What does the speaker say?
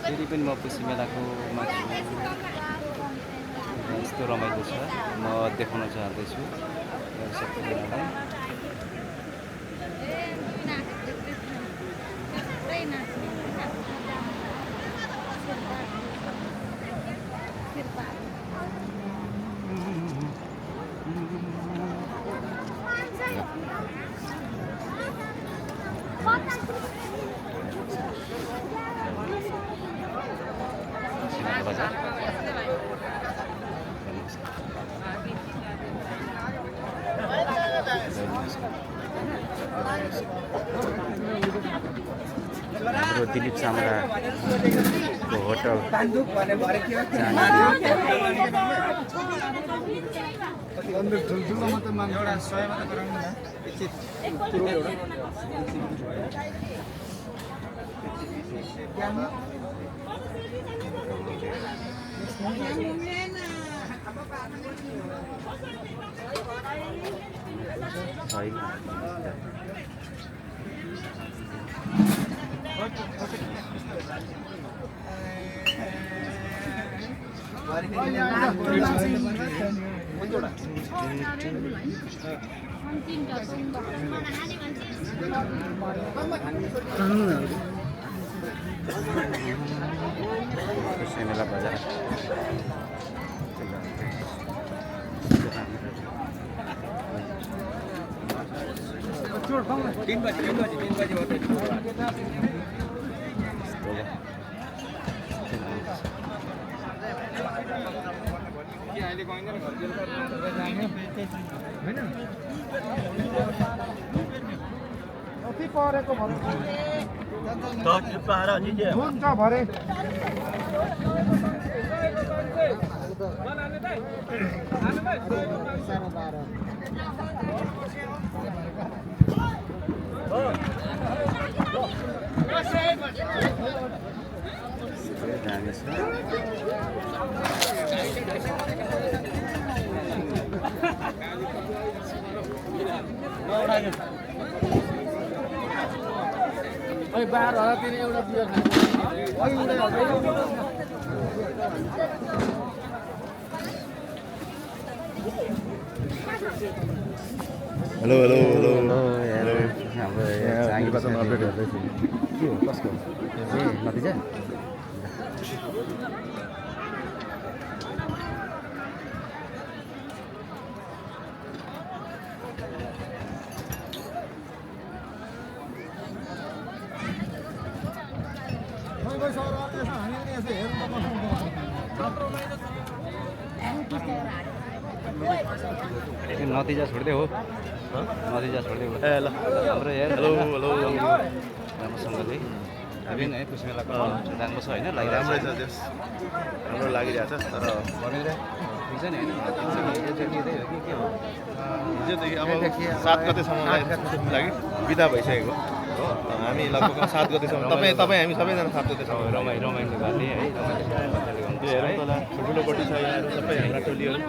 फेरि पनि म पुसी मेलाको मान्छे यस्तो रमाइलो छ म देखाउन चाहँदैछु सबैजनालाई बजार हाम्रो दिलीप सामराको होटल मेला बजार तीन बजे परेको हुन्छ भरे ओइ 12,000 तिनी एउटा बियर हेलो हेलो हेलो हाम्रो अपडेट हेर्दैछु के हो कसको ए नतिजा नतिजा छोड्दै हो नतिजा छोड्दै हो ए ल हाम्रो हेर हेलो हेलो राम्रोसँगले हामी है पुस मेलाको राम्रो छ होइन राम्रै छ त्यस राम्रो लागिरहेछ तर ठिक छ नि होइन के हो हिजोदेखि अब 7 गतेसम्मलाई लागि बिदा भइसकेको हो हामी लगभग 7 गतेसम्म तपाईँ हामी सबैजना 7 गतेसम्म रमाइलो गर्ने है ठुलो पट्टी छ यहाँ सबै हाम्रा टोलीहरू